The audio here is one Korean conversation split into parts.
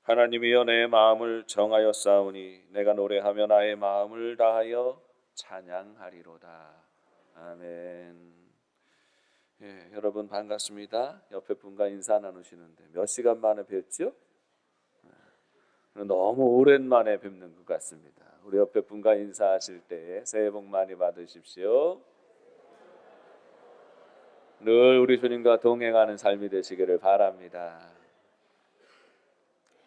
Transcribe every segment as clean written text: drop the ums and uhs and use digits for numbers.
하나님이여 내 마음을 정하여 싸우니 내가 노래하며 나의 마음을 다하여 찬양하리로다. 아멘. 여러분 반갑습니다. 옆에 분과 인사 나누시는데 몇 시간 만에 뵙죠? 너무 오랜만에 뵙는 것 같습니다. 우리 옆에 분과 인사하실 때에 새해 복 많이 받으십시오. 늘 우리 주님과 동행하는 삶이 되시기를 바랍니다.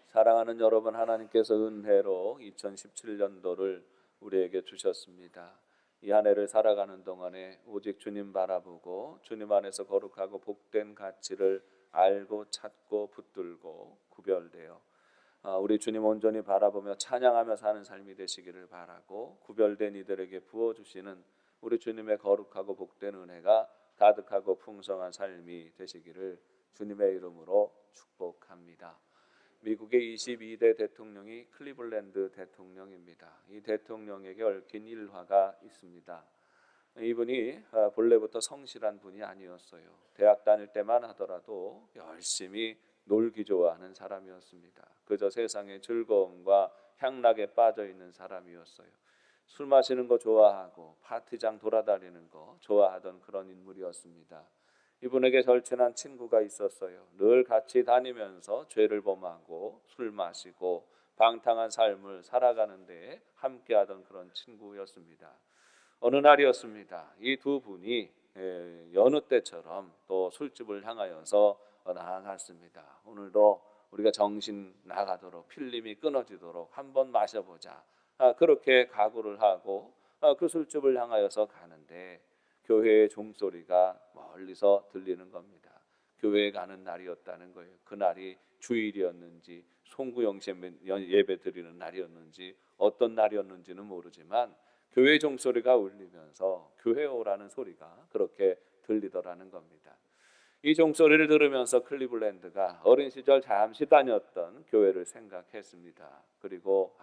사랑하는 여러분, 하나님께서 은혜로 2017년도를 우리에게 주셨습니다. 이 한 해를 살아가는 동안에 오직 주님 바라보고 주님 안에서 거룩하고 복된 가치를 알고 찾고 붙들고 구별되어 우리 주님 온전히 바라보며 찬양하며 사는 삶이 되시기를 바라고, 구별된 이들에게 부어주시는 우리 주님의 거룩하고 복된 은혜가 가득하고 풍성한 삶이 되시기를 주님의 이름으로 축복합니다. 미국의 22대 대통령이 클리블랜드 대통령입니다. 이 대통령에게 얽힌 일화가 있습니다. 이분이 본래부터 성실한 분이 아니었어요. 대학 다닐 때만 하더라도 열심히 놀기 좋아하는 사람이었습니다. 그저 세상의 즐거움과 향락에 빠져 있는 사람이었어요. 술 마시는 거 좋아하고 파티장 돌아다니는 거 좋아하던 그런 인물이었습니다. 이분에게 절친한 친구가 있었어요. 늘 같이 다니면서 죄를 범하고 술 마시고 방탕한 삶을 살아가는데 함께하던 그런 친구였습니다. 어느 날이었습니다. 이 두 분이 여느 때처럼 또 술집을 향하여서 나아갔습니다. 오늘도 우리가 정신 나가도록 필름이 끊어지도록 한번 마셔보자. 그렇게 각오를 하고 그 술집을 향하여서 가는데 교회의 종소리가 멀리서 들리는 겁니다. 교회에 가는 날이었다는 거예요. 그날이 주일이었는지 송구영신 예배 드리는 날이었는지 어떤 날이었는지는 모르지만 교회 종소리가 울리면서 교회 오라는 소리가 그렇게 들리더라는 겁니다. 이 종소리를 들으면서 클리블랜드가 어린 시절 잠시 다녔던 교회를 생각했습니다. 그리고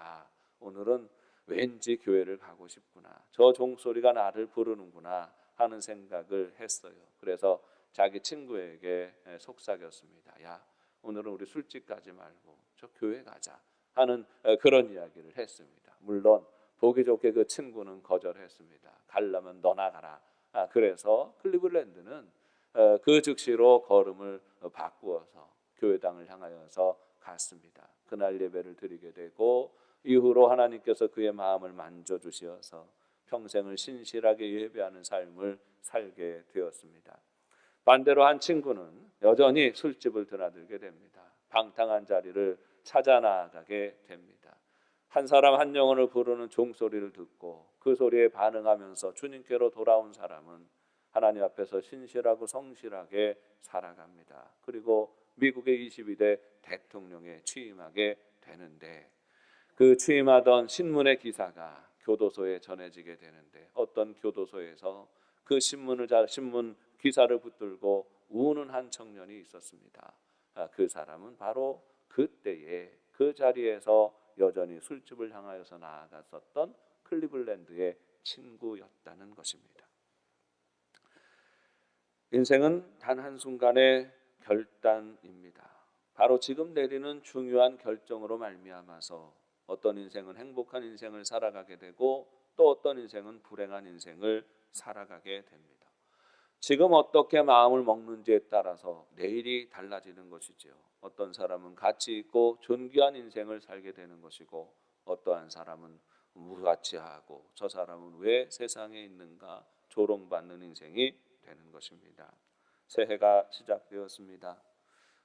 오늘은 왠지 교회를 가고 싶구나, 저 종소리가 나를 부르는구나 하는 생각을 했어요. 그래서 자기 친구에게 속삭였습니다. 야, 오늘은 우리 술집 가지 말고 저 교회 가자 하는 그런 이야기를 했습니다. 물론 보기 좋게 그 친구는 거절했습니다. 가려면 너나 가라. 그래서 클리블랜드는 그 즉시로 걸음을 바꾸어서 교회당을 향하여서 갔습니다. 그날 예배를 드리게 되고 이후로 하나님께서 그의 마음을 만져주셔서 평생을 신실하게 예배하는 삶을 살게 되었습니다. 반대로 한 친구는 여전히 술집을 드나들게 됩니다. 방탕한 자리를 찾아 나가게 됩니다. 한 사람 한 영혼을 부르는 종소리를 듣고 그 소리에 반응하면서 주님께로 돌아온 사람은 하나님 앞에서 신실하고 성실하게 살아갑니다. 그리고 미국의 22대 대통령에 취임하게 되는데, 그 취임하던 신문의 기사가 교도소에 전해지게 되는데, 어떤 교도소에서 그 신문 기사를 붙들고 우는 한 청년이 있었습니다. 그 사람은 바로 그때에 그 자리에서 여전히 술집을 향하여서 나아갔었던 클리블랜드의 친구였다는 것입니다. 인생은 단 한순간의 결단입니다. 바로 지금 내리는 중요한 결정으로 말미암아서 어떤 인생은 행복한 인생을 살아가게 되고 또 어떤 인생은 불행한 인생을 살아가게 됩니다. 지금 어떻게 마음을 먹는지에 따라서 내일이 달라지는 것이지요. 어떤 사람은 가치 있고 존귀한 인생을 살게 되는 것이고, 어떠한 사람은 무가치하고 저 사람은 왜 세상에 있는가 조롱받는 인생이 되는 것입니다. 새해가 시작되었습니다.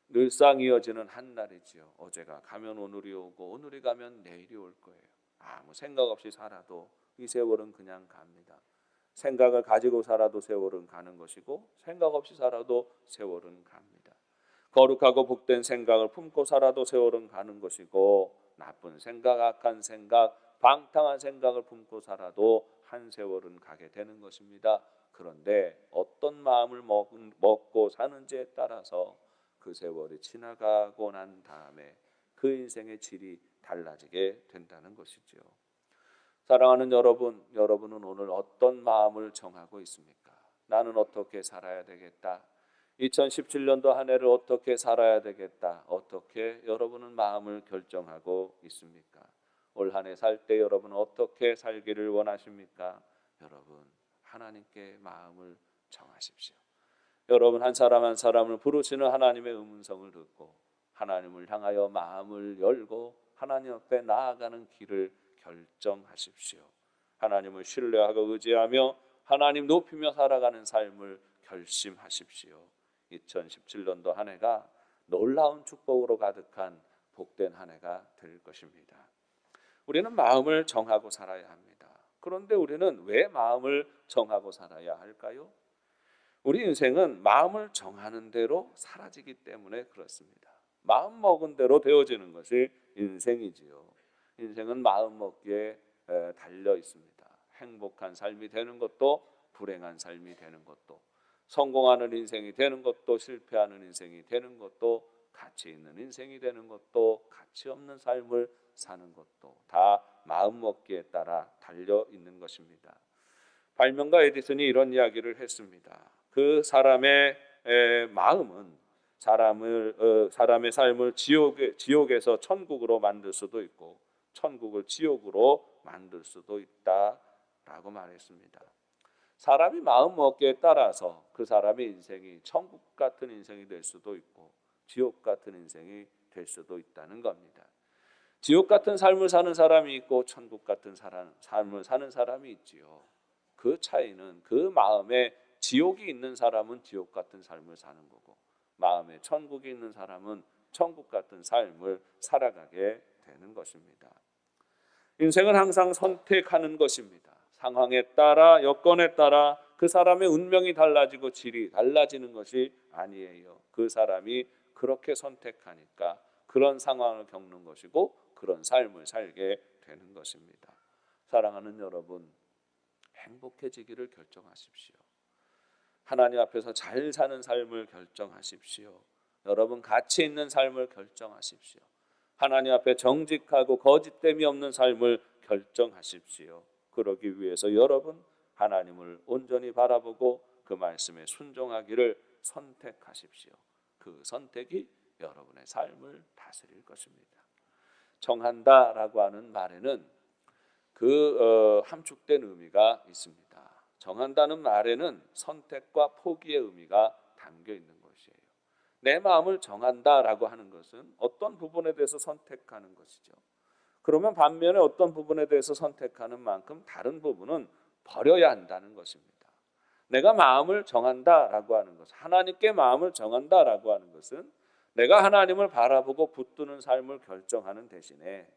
늘상 이어지는 한 날이지요. 어제가 가면 오늘이 오고 오늘이 가면 내일이 올 거예요. 아무 생각 없이 살아도 이 세월은 그냥 갑니다. 생각을 가지고 살아도 세월은 가는 것이고 생각 없이 살아도 세월은 갑니다. 거룩하고 복된 생각을 품고 살아도 세월은 가는 것이고, 나쁜 생각, 악한 생각, 방탕한 생각을 품고 살아도 한 세월은 가게 되는 것입니다. 그런데 어떤 마음을 먹고 사는지에 따라서 그 세월이 지나가고 난 다음에 그 인생의 질이 달라지게 된다는 것이죠. 사랑하는 여러분, 여러분은 오늘 어떤 마음을 정하고 있습니까? 나는 어떻게 살아야 되겠다. 2017년도 한 해를 어떻게 살아야 되겠다, 어떻게 여러분은 마음을 결정하고 있습니까? 올 한 해 살 때 여러분은 어떻게 살기를 원하십니까? 여러분, 하나님께 마음을 정하십시오. 여러분, 한 사람 한 사람을 부르시는 하나님의 음성을 듣고 하나님을 향하여 마음을 열고 하나님 앞에 나아가는 길을 결정하십시오. 하나님을 신뢰하고 의지하며 하나님 높이며 살아가는 삶을 결심하십시오. 2017년도 한 해가 놀라운 축복으로 가득한 복된 한 해가 될 것입니다. 우리는 마음을 정하고 살아야 합니다. 그런데 우리는 왜 마음을 정하고 살아야 할까요? 우리 인생은 마음을 정하는 대로 사라지기 때문에 그렇습니다. 마음 먹은 대로 되어지는 것이 인생이지요. 인생은 마음 먹기에 달려 있습니다. 행복한 삶이 되는 것도 불행한 삶이 되는 것도, 성공하는 인생이 되는 것도 실패하는 인생이 되는 것도, 가치 있는 인생이 되는 것도 가치 없는 삶을 사는 것도 다 마음 먹기에 따라 달려 있는 것입니다. 발명가 에디슨이 이런 이야기를 했습니다. 그 사람의 마음은 사람의 삶을 지옥에서 천국으로 만들 수도 있고 천국을 지옥으로 만들 수도 있다라고 말했습니다. 사람이 마음 먹기에 따라서 그 사람의 인생이 천국 같은 인생이 될 수도 있고 지옥 같은 인생이 될 수도 있다는 겁니다. 지옥 같은 삶을 사는 사람이 있고 천국 같은 삶을 사는 사람이 있지요. 그 차이는 그 마음에 지옥이 있는 사람은 지옥 같은 삶을 사는 거고 마음에 천국이 있는 사람은 천국 같은 삶을 살아가게 되는 것입니다. 인생은 항상 선택하는 것입니다. 상황에 따라 여건에 따라 그 사람의 운명이 달라지고 질이 달라지는 것이 아니에요. 그 사람이 그렇게 선택하니까 그런 상황을 겪는 것이고 그런 삶을 살게 되는 것입니다. 사랑하는 여러분, 행복해지기를 결정하십시오. 하나님 앞에서 잘 사는 삶을 결정하십시오. 여러분, 가치 있는 삶을 결정하십시오. 하나님 앞에 정직하고 거짓됨이 없는 삶을 결정하십시오. 그러기 위해서 여러분, 하나님을 온전히 바라보고 그 말씀에 순종하기를 선택하십시오. 그 선택이 여러분의 삶을 다스릴 것입니다. 정한다라고 하는 말에는 함축된 의미가 있습니다. 정한다는 말에는 선택과 포기의 의미가 담겨 있는 것이에요. 내 마음을 정한다라고 하는 것은 어떤 부분에 대해서 선택하는 것이죠. 그러면 반면에 어떤 부분에 대해서 선택하는 만큼 다른 부분은 버려야 한다는 것입니다. 내가 마음을 정한다라고 하는 것, 하나님께 마음을 정한다라고 하는 것은 내가 하나님을 바라보고 붙드는 삶을 결정하는 대신에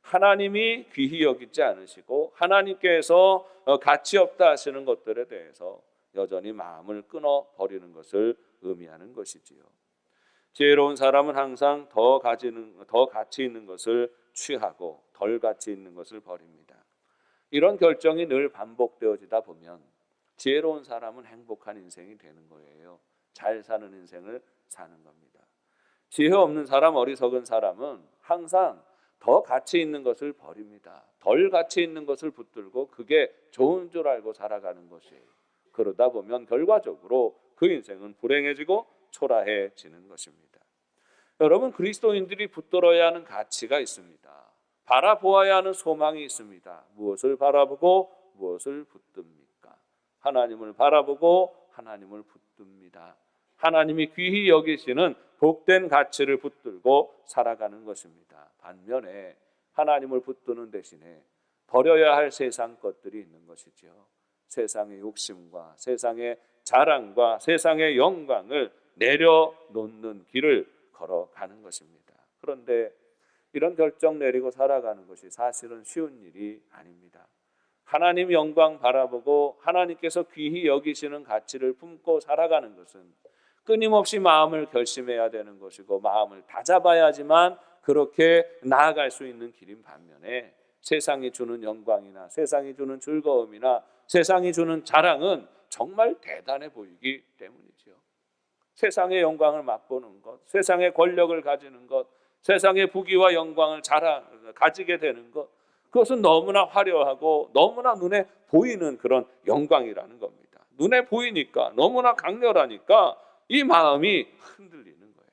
하나님이 귀히 여기지 않으시고 하나님께서 가치 없다 하시는 것들에 대해서 여전히 마음을 끊어 버리는 것을 의미하는 것이지요. 지혜로운 사람은 항상 더 가치 있는 것을 취하고 덜 가치 있는 것을 버립니다. 이런 결정이 늘 반복되어지다 보면 지혜로운 사람은 행복한 인생이 되는 거예요. 잘 사는 인생을 사는 겁니다. 지혜 없는 사람, 어리석은 사람은 항상 더 가치 있는 것을 버립니다. 덜 가치 있는 것을 붙들고 그게 좋은 줄 알고 살아가는 것이에요. 그러다 보면 결과적으로 그 인생은 불행해지고 초라해지는 것입니다. 여러분, 그리스도인들이 붙들어야 하는 가치가 있습니다. 바라보아야 하는 소망이 있습니다. 무엇을 바라보고 무엇을 붙듭니까? 하나님을 바라보고 하나님을 붙듭니다. 하나님이 귀히 여기시는 복된 가치를 붙들고 살아가는 것입니다. 반면에 하나님을 붙드는 대신에 버려야 할 세상 것들이 있는 것이죠. 세상의 욕심과 세상의 자랑과 세상의 영광을 내려놓는 길을 걸어가는 것입니다. 그런데 이런 결정 내리고 살아가는 것이 사실은 쉬운 일이 아닙니다. 하나님 영광 바라보고 하나님께서 귀히 여기시는 가치를 품고 살아가는 것은 끊임없이 마음을 결심해야 되는 것이고 마음을 다잡아야지만 그렇게 나아갈 수 있는 길인 반면에 세상이 주는 영광이나 세상이 주는 즐거움이나 세상이 주는 자랑은 정말 대단해 보이기 때문이죠. 세상의 영광을 맛보는 것, 세상의 권력을 가지는 것, 세상의 부귀와 영광을 가지게 되는 것, 그것은 너무나 화려하고 너무나 눈에 보이는 그런 영광이라는 겁니다. 눈에 보이니까 너무나 강렬하니까 이 마음이 흔들리는 거예요.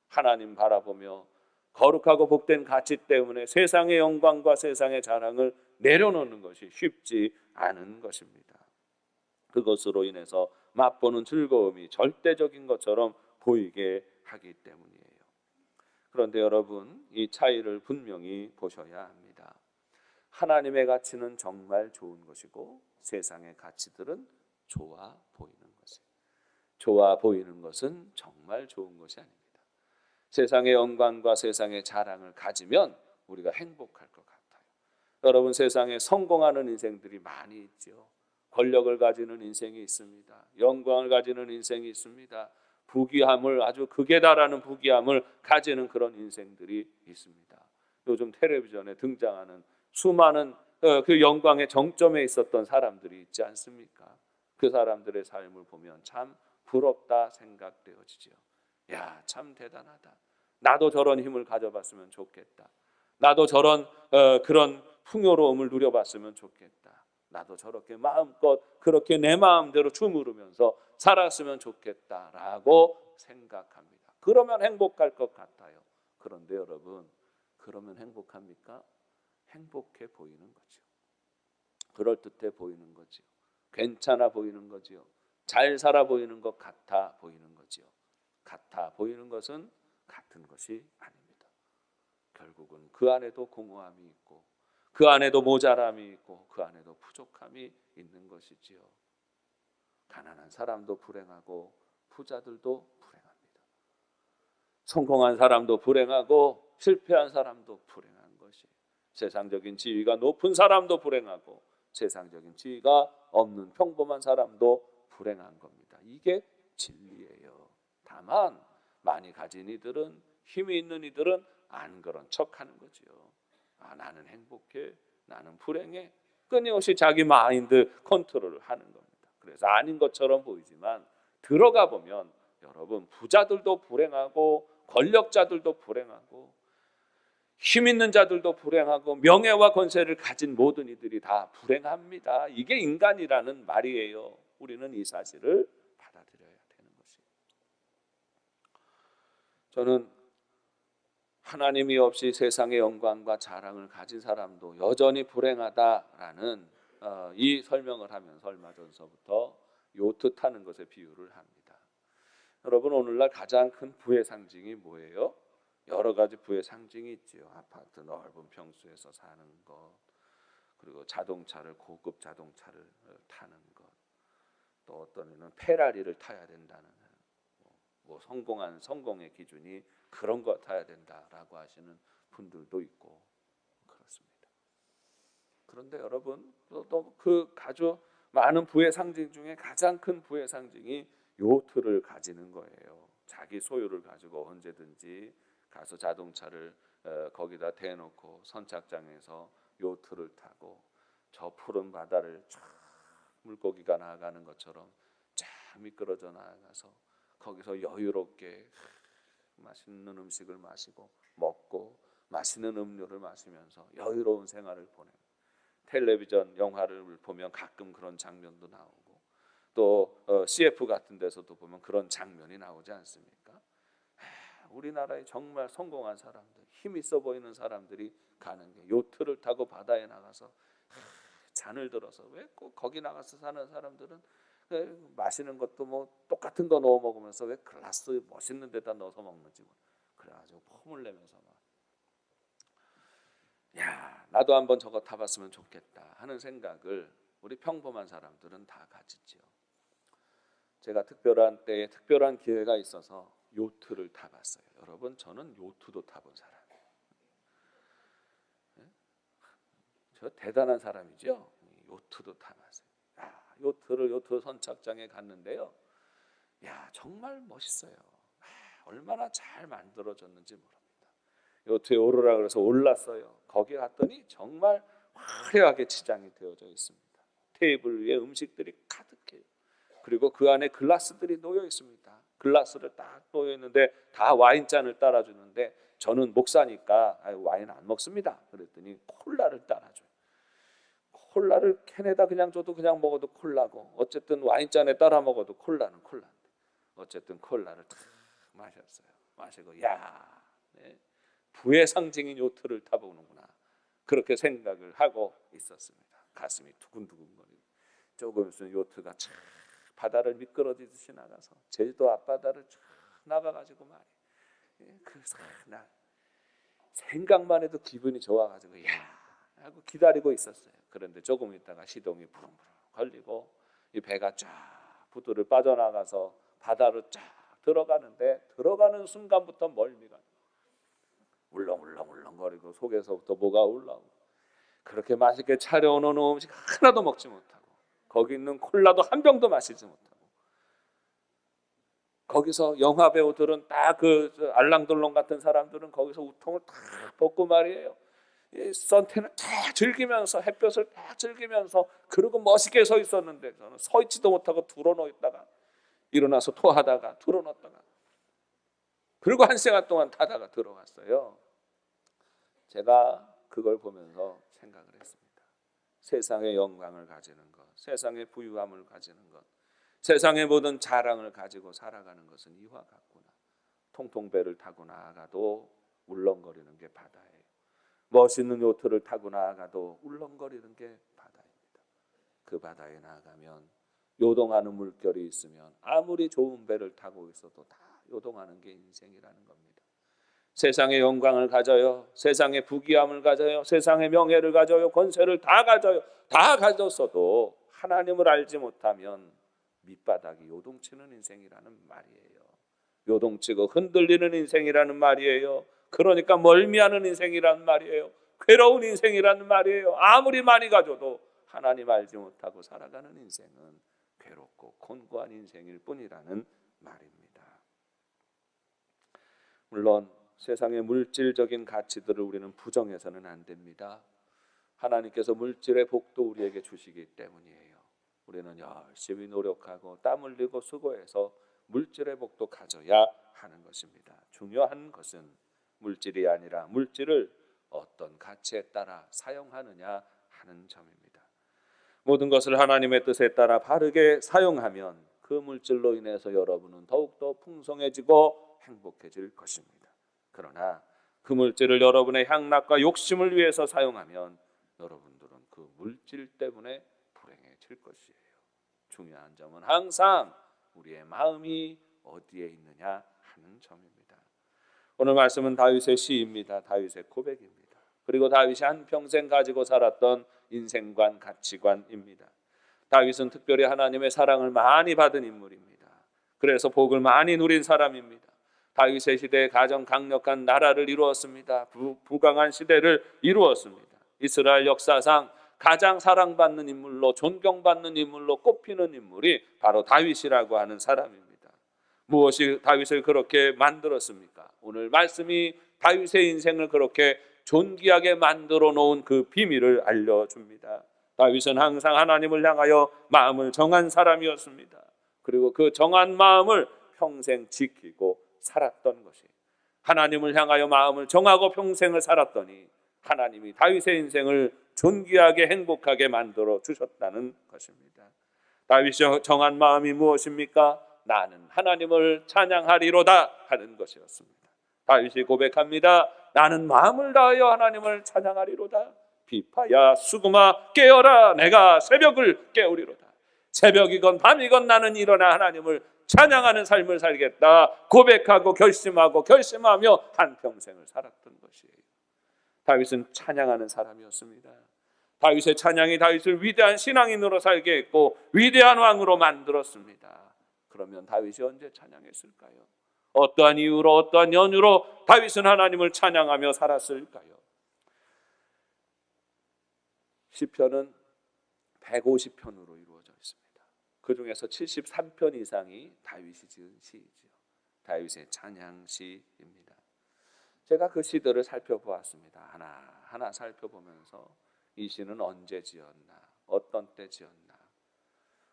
하나님 바라보며 거룩하고 복된 가치 때문에 세상의 영광과 세상의 자랑을 내려놓는 것이 쉽지 않은 것입니다. 그것으로 인해서 맛보는 즐거움이 절대적인 것처럼 보이게 하기 때문이에요. 그런데 여러분, 이 차이를 분명히 보셔야 합니다. 하나님의 가치는 정말 좋은 것이고 세상의 가치들은 좋아 보이는 것이에요. 좋아 보이는 것은 정말 좋은 것이 아닙니다. 세상의 영광과 세상의 자랑을 가지면 우리가 행복할 것 같아요. 여러분, 세상에 성공하는 인생들이 많이 있죠. 권력을 가지는 인생이 있습니다. 영광을 가지는 인생이 있습니다. 부귀함을, 아주 극에 달하는 부귀함을 가지는 그런 인생들이 있습니다. 요즘 텔레비전에 등장하는 수많은 그 영광의 정점에 있었던 사람들이 있지 않습니까? 그 사람들의 삶을 보면 참 부럽다 생각되어지죠. 야, 참 대단하다. 나도 저런 힘을 가져봤으면 좋겠다. 나도 저런 그런 풍요로움을 누려봤으면 좋겠다. 나도 저렇게 마음껏 그렇게 내 마음대로 주무르면서 살았으면 좋겠다라고 생각합니다. 그러면 행복할 것 같아요. 그런데 여러분, 그러면 행복합니까? 행복해 보이는 거죠. 그럴듯해 보이는 거죠. 괜찮아 보이는 거죠. 잘 살아 보이는 것 같아 보이는 거죠. 같아 보이는 것은 같은 것이 아닙니다. 결국은 그 안에도 공허함이 있고 그 안에도 모자람이 있고 그 안에도 부족함이 있는 것이지요. 가난한 사람도 불행하고 부자들도 불행합니다. 성공한 사람도 불행하고 실패한 사람도 불행한 것이, 세상적인 지위가 높은 사람도 불행하고 세상적인 지위가 없는 평범한 사람도 불행한 겁니다. 이게 진리예요. 다만 많이 가진 이들은, 힘이 있는 이들은 안 그런 척하는 거지요. 아, 나는 행복해, 나는 불행해. 끊임없이 자기 마인드 컨트롤을 하는 겁니다. 그래서 아닌 것처럼 보이지만 들어가 보면 여러분, 부자들도 불행하고 권력자들도 불행하고 힘 있는 자들도 불행하고 명예와 권세를 가진 모든 이들이 다 불행합니다. 이게 인간이라는 말이에요. 우리는 이 사실을 받아들여야 되는 것이에요. 저는 하나님이 없이 세상의 영광과 자랑을 가진 사람도 여전히 불행하다라는 이 설명을 하면서 얼마 전서부터 요트 타는 것에 비유를 합니다. 여러분, 오늘날 가장 큰 부의 상징이 뭐예요? 여러 가지 부의 상징이 있지요. 아파트 넓은 평수에서 사는 것, 그리고 자동차를, 고급 자동차를 타는 것, 또 어떤 이는 페라리를 타야 된다는, 뭐 성공의 기준이 그런 거 타야 된다라고 하시는 분들도 있고 그렇습니다. 그런데 여러분, 또 그 아주 많은 부의 상징 중에 가장 큰 부의 상징이 요트를 가지는 거예요. 자기 소유를 가지고 언제든지 가서 자동차를 거기다 대놓고 선착장에서 요트를 타고 저 푸른 바다를 쫙 물고기가 나아가는 것처럼 쫙 미끄러져 나아가서 거기서 여유롭게 맛있는 음식을 마시고 먹고 맛있는 음료를 마시면서 여유로운 생활을 보내요. 텔레비전 영화를 보면 가끔 그런 장면도 나오고 또 CF 같은 데서도 보면 그런 장면이 나오지 않습니까? 우리나라에 정말 성공한 사람들, 힘 있어 보이는 사람들이 가는 게 요트를 타고 바다에 나가서 잔을 들어서, 왜 꼭 거기 나가서 사는 사람들은 마시는 것도 뭐 똑같은 거 넣어 먹으면서 왜 글라스 멋있는 데다 넣어서 먹는지 그래가지고 폼을 내면서 막, 야, 나도 한번 저거 타봤으면 좋겠다 하는 생각을 우리 평범한 사람들은 다 가지죠. 제가 특별한 때에 특별한 기회가 있어서 요트를 타봤어요. 여러분, 저는 요트도 타본 사람이에요. 저 대단한 사람이죠. 요트도 타봤어요. 요트 선착장에 갔는데요. 야, 정말 멋있어요. 얼마나 잘 만들어졌는지 모릅니다. 요트에 오르라 그래서 올랐어요. 거기 갔더니 정말 화려하게 치장이 되어져 있습니다. 테이블 위에 음식들이 가득해요. 그리고 그 안에 글라스들이 놓여 있습니다. 글라스를 딱 놓여 있는데 다 와인잔을 따라주는데 저는 목사니까 와인 안 먹습니다. 그랬더니 콜라를 따라줘요. 콜라를 캔에다 그냥 줘도 그냥 먹어도 콜라고, 어쨌든 와인잔에 따라 먹어도 콜라는 콜라인데 어쨌든 콜라를 탁 마셨어요. 마시고 야, 네, 부의 상징인 요트를 타보는구나. 그렇게 생각을 하고 있었습니다. 가슴이 두근두근거리고 조금 있으면 요트가 쫙 바다를 미끄러지듯이 나가서 제주도 앞바다를 쫙 나가가지고 말이에요. 나 생각만 해도 기분이 좋아가지고 야 하고 기다리고 있었어요. 그런데 조금 있다가 시동이 부릉부릉 걸리고 이 배가 쫙 부두를 빠져나가서 바다로 쫙 들어가는데 들어가는 순간부터 멀미가 울렁울렁거리고 속에서부터 뭐가 올라오고 그렇게 맛있게 차려놓은 음식 하나도 먹지 못하고 거기 있는 콜라도 한 병도 마시지 못하고 거기서 영화 배우들은 딱 그 알랑들롱 같은 사람들은 거기서 우통을 딱 벗고 말이에요. 이 선탠을 딱 즐기면서 햇볕을 딱 즐기면서 그러고 멋있게 서 있었는데 저는 서 있지도 못하고 드러누웠다가 일어나서 토하다가 드러누웠다가 그리고 한 시간 동안 타다가 들어왔어요. 제가 그걸 보면서 생각을 했습니다. 세상의 영광을 가지는 것, 세상의 부유함을 가지는 것, 세상의 모든 자랑을 가지고 살아가는 것은 이와 같구나. 통통배를 타고 나아가도 울렁거리는 게 바다예요. 멋있는 요트를 타고 나아가도 울렁거리는 게 바다입니다. 그 바다에 나아가면 요동하는 물결이 있으면 아무리 좋은 배를 타고 있어도 다 요동하는 게 인생이라는 겁니다. 세상의 영광을 가져요, 세상의 부귀함을 가져요, 세상의 명예를 가져요, 권세를 다 가져요. 다 가졌어도 하나님을 알지 못하면 밑바닥이 요동치는 인생이라는 말이에요. 요동치고 흔들리는 인생이라는 말이에요. 그러니까 멀미하는 인생이라는 말이에요. 괴로운 인생이라는 말이에요. 아무리 많이 가져도 하나님 알지 못하고 살아가는 인생은 괴롭고 곤고한 인생일 뿐이라는 말입니다. 물론 세상의 물질적인 가치들을 우리는 부정해서는 안 됩니다. 하나님께서 물질의 복도 우리에게 주시기 때문이에요. 우리는 열심히 노력하고 땀 흘리고 수고해서 물질의 복도 가져야 하는 것입니다. 중요한 것은 물질이 아니라 물질을 어떤 가치에 따라 사용하느냐 하는 점입니다. 모든 것을 하나님의 뜻에 따라 바르게 사용하면 그 물질로 인해서 여러분은 더욱더 풍성해지고 행복해질 것입니다. 그러나 그 물질을 여러분의 향락과 욕심을 위해서 사용하면 여러분들은 그 물질 때문에 불행해질 것이에요. 중요한 점은 항상 우리의 마음이 어디에 있느냐 하는 점입니다. 오늘 말씀은 다윗의 시입니다. 다윗의 고백입니다. 그리고 다윗이 한평생 가지고 살았던 인생관, 가치관입니다. 다윗은 특별히 하나님의 사랑을 많이 받은 인물입니다. 그래서 복을 많이 누린 사람입니다. 다윗의 시대에 가장 강력한 나라를 이루었습니다. 부강한 시대를 이루었습니다. 이스라엘 역사상 가장 사랑받는 인물로 존경받는 인물로 꼽히는 인물이 바로 다윗이라고 하는 사람입니다. 무엇이 다윗을 그렇게 만들었습니까? 오늘 말씀이 다윗의 인생을 그렇게 존귀하게 만들어 놓은 그 비밀을 알려줍니다. 다윗은 항상 하나님을 향하여 마음을 정한 사람이었습니다. 그리고 그 정한 마음을 평생 지키고 살았던 것이 하나님을 향하여 마음을 정하고 평생을 살았더니 하나님이 다윗의 인생을 존귀하게 행복하게 만들어 주셨다는 것입니다. 다윗이 정한 마음이 무엇입니까? 나는 하나님을 찬양하리로다 하는 것이었습니다. 다윗이 고백합니다. 나는 마음을 다하여 하나님을 찬양하리로다. 비파야 수금아 깨어라, 내가 새벽을 깨우리로다. 새벽이건 밤이건 나는 일어나 하나님을 찬양하는 삶을 살겠다 고백하고 결심하며 한평생을 살았던 것이에요. 다윗은 찬양하는 사람이었습니다. 다윗의 찬양이 다윗을 위대한 신앙인으로 살게 했고 위대한 왕으로 만들었습니다. 그러면 다윗이 언제 찬양했을까요? 어떠한 이유로 어떠한 연유로 다윗은 하나님을 찬양하며 살았을까요? 시편은 150편으로 이루어져 있습니다. 그 중에서 73편 이상이 다윗이 지은 시이죠. 다윗의 찬양시입니다. 제가 그 시들을 살펴보았습니다. 하나하나 살펴보면서 이 시는 언제 지었나, 어떤 때 지었나,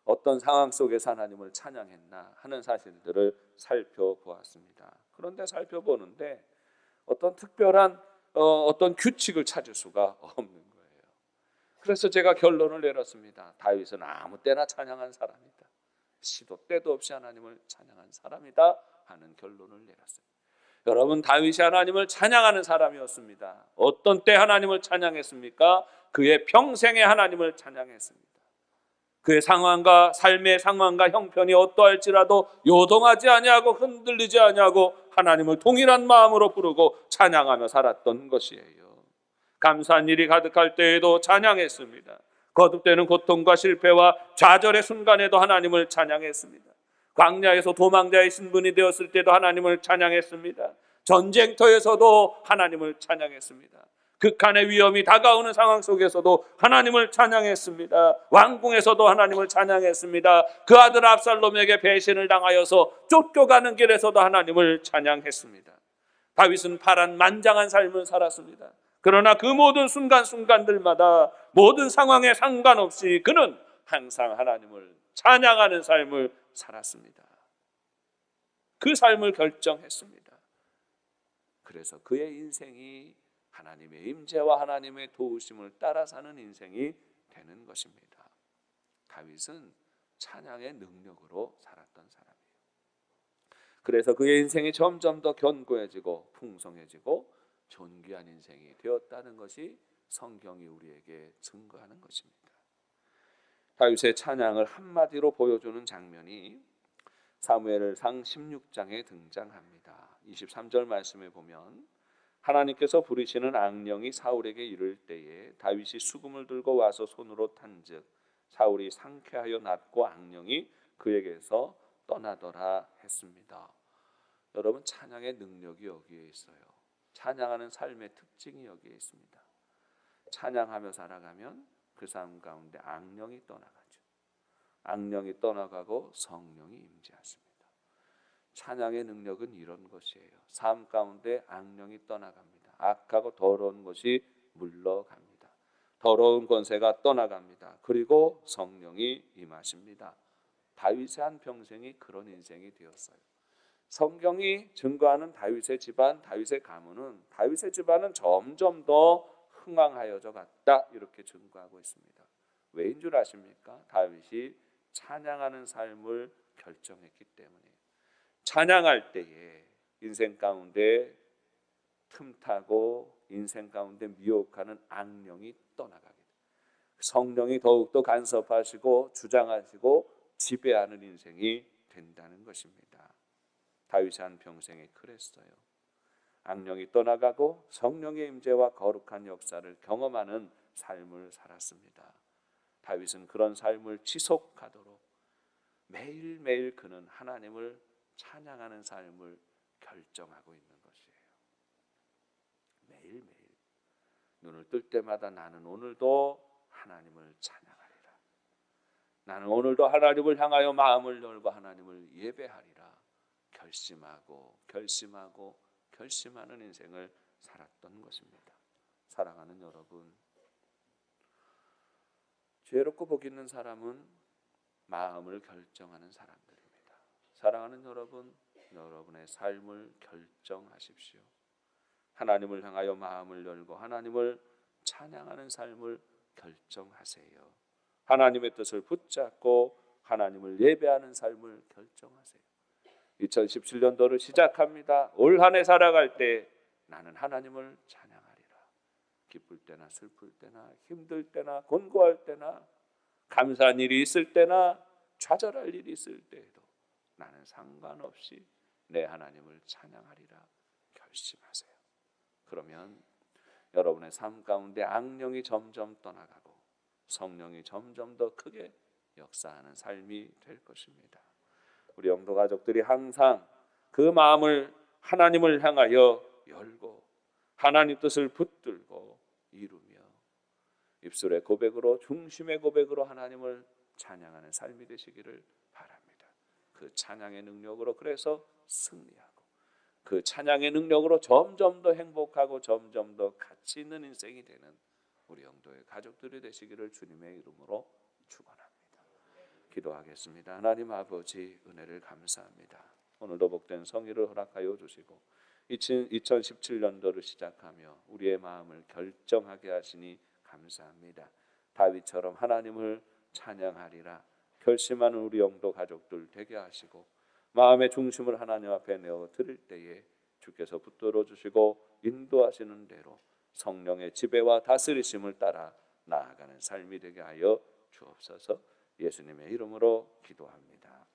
어떤 상황 속에서 하나님을 찬양했나 하는 사실들을 살펴보았습니다. 그런데 살펴보는데 어떤 특별한 어떤 규칙을 찾을 수가 없는 거예요. 그래서 제가 결론을 내렸습니다. 다윗은 아무 때나 찬양한 사람이다. 시도 때도 없이 하나님을 찬양한 사람이다 하는 결론을 내렸어요. 여러분, 다윗이 하나님을 찬양하는 사람이었습니다. 어떤 때 하나님을 찬양했습니까? 그의 평생에 하나님을 찬양했습니다. 그의 상황과 삶의 상황과 형편이 어떠할지라도 요동하지 아니하고 흔들리지 아니하고 하나님을 동일한 마음으로 부르고 찬양하며 살았던 것이에요. 감사한 일이 가득할 때에도 찬양했습니다. 거듭되는 고통과 실패와 좌절의 순간에도 하나님을 찬양했습니다. 광야에서 도망자의 신분이 되었을 때도 하나님을 찬양했습니다. 전쟁터에서도 하나님을 찬양했습니다. 극한의 위험이 다가오는 상황 속에서도 하나님을 찬양했습니다. 왕궁에서도 하나님을 찬양했습니다. 그 아들 압살롬에게 배신을 당하여서 쫓겨가는 길에서도 하나님을 찬양했습니다. 다윗은 파란만장한 삶을 살았습니다. 그러나 그 모든 순간순간들마다 모든 상황에 상관없이 그는 항상 하나님을 찬양하는 삶을 살았습니다. 그 삶을 결정했습니다. 그래서 그의 인생이 하나님의 임재와 하나님의 도우심을 따라 사는 인생이 되는 것입니다. 다윗은 찬양의 능력으로 살았던 사람이에요. 그래서 그의 인생이 점점 더 견고해지고 풍성해지고 존귀한 인생이 되었다는 것이 성경이 우리에게 증거하는 것입니다. 다윗의 찬양을 한마디로 보여주는 장면이 사무엘상 16장에 등장합니다. 23절 말씀에 보면 하나님께서 부르시는 악령이 사울에게 이를 때에 다윗이 수금을 들고 와서 손으로 탄즉 사울이 상쾌하여 낫고 악령이 그에게서 떠나더라 했습니다. 여러분, 찬양의 능력이 여기에 있어요. 찬양하는 삶의 특징이 여기에 있습니다. 찬양하며 살아가면 그 삶 가운데 악령이 떠나가죠. 악령이 떠나가고 성령이 임재하십니다. 찬양의 능력은 이런 것이에요. 삶 가운데 악령이 떠나갑니다. 악하고 더러운 것이 물러갑니다. 더러운 권세가 떠나갑니다. 그리고 성령이 임하십니다. 다윗의 한 평생이 그런 인생이 되었어요. 성경이 증거하는 다윗의 집안, 다윗의 가문은 다윗의 집안은 점점 더 흥왕하여져 갔다 이렇게 증거하고 있습니다. 왜인 줄 아십니까? 다윗이 찬양하는 삶을 결정했기 때문에. 찬양할 때에 인생 가운데 틈타고 인생 가운데 미혹하는 악령이 떠나가게 됩니다. 성령이 더욱더 간섭하시고 주장하시고 지배하는 인생이 된다는 것입니다. 다윗이 한 평생에 그랬어요. 악령이 떠나가고 성령의 임재와 거룩한 역사를 경험하는 삶을 살았습니다. 다윗은 그런 삶을 지속하도록 매일매일 그는 하나님을 찬양하는 삶을 결정하고 있는 것이에요. 매일매일 눈을 뜰 때마다 나는 오늘도 하나님을 찬양하리라. 나는 오늘도 하나님을 향하여 마음을 열고 하나님을 예배하리라. 결심하는 인생을 살았던 것입니다. 사랑하는 여러분, 죄롭고 복 있는 사람은 마음을 결정하는 사람들입니다. 사랑하는 여러분, 여러분의 삶을 결정하십시오. 하나님을 향하여 마음을 열고 하나님을 찬양하는 삶을 결정하세요. 하나님의 뜻을 붙잡고 하나님을 예배하는 삶을 결정하세요. 2017년도를 시작합니다. 올 한 해 살아갈 때 나는 하나님을 찬양하리라. 기쁠 때나 슬플 때나 힘들 때나 곤고할 때나 감사한 일이 있을 때나 좌절할 일이 있을 때에도 나는 상관없이 내 하나님을 찬양하리라 결심하세요. 그러면 여러분의 삶 가운데 악령이 점점 떠나가고 성령이 점점 더 크게 역사하는 삶이 될 것입니다. 우리 영도 가족들이 항상 그 마음을 하나님을 향하여 열고 하나님 뜻을 붙들고 이루며 입술의 고백으로 중심의 고백으로 하나님을 찬양하는 삶이 되시기를 바랍니다. 그 찬양의 능력으로 그래서 승리하고 그 찬양의 능력으로 점점 더 행복하고 점점 더 가치 있는 인생이 되는 우리 영도의 가족들이 되시기를 주님의 이름으로 축원합니다. 기도하겠습니다. 하나님 아버지, 은혜를 감사합니다. 오늘도 복된 성의를 허락하여 주시고 2017년도를 시작하며 우리의 마음을 결정하게 하시니 감사합니다. 다윗처럼 하나님을 찬양하리라, 결심하는 우리 영도 가족들 되게 하시고 마음의 중심을 하나님 앞에 내어 드릴 때에 주께서 붙들어 주시고 인도하시는 대로 성령의 지배와 다스리심을 따라 나아가는 삶이 되게 하여 주옵소서. 예수님의 이름으로 기도합니다.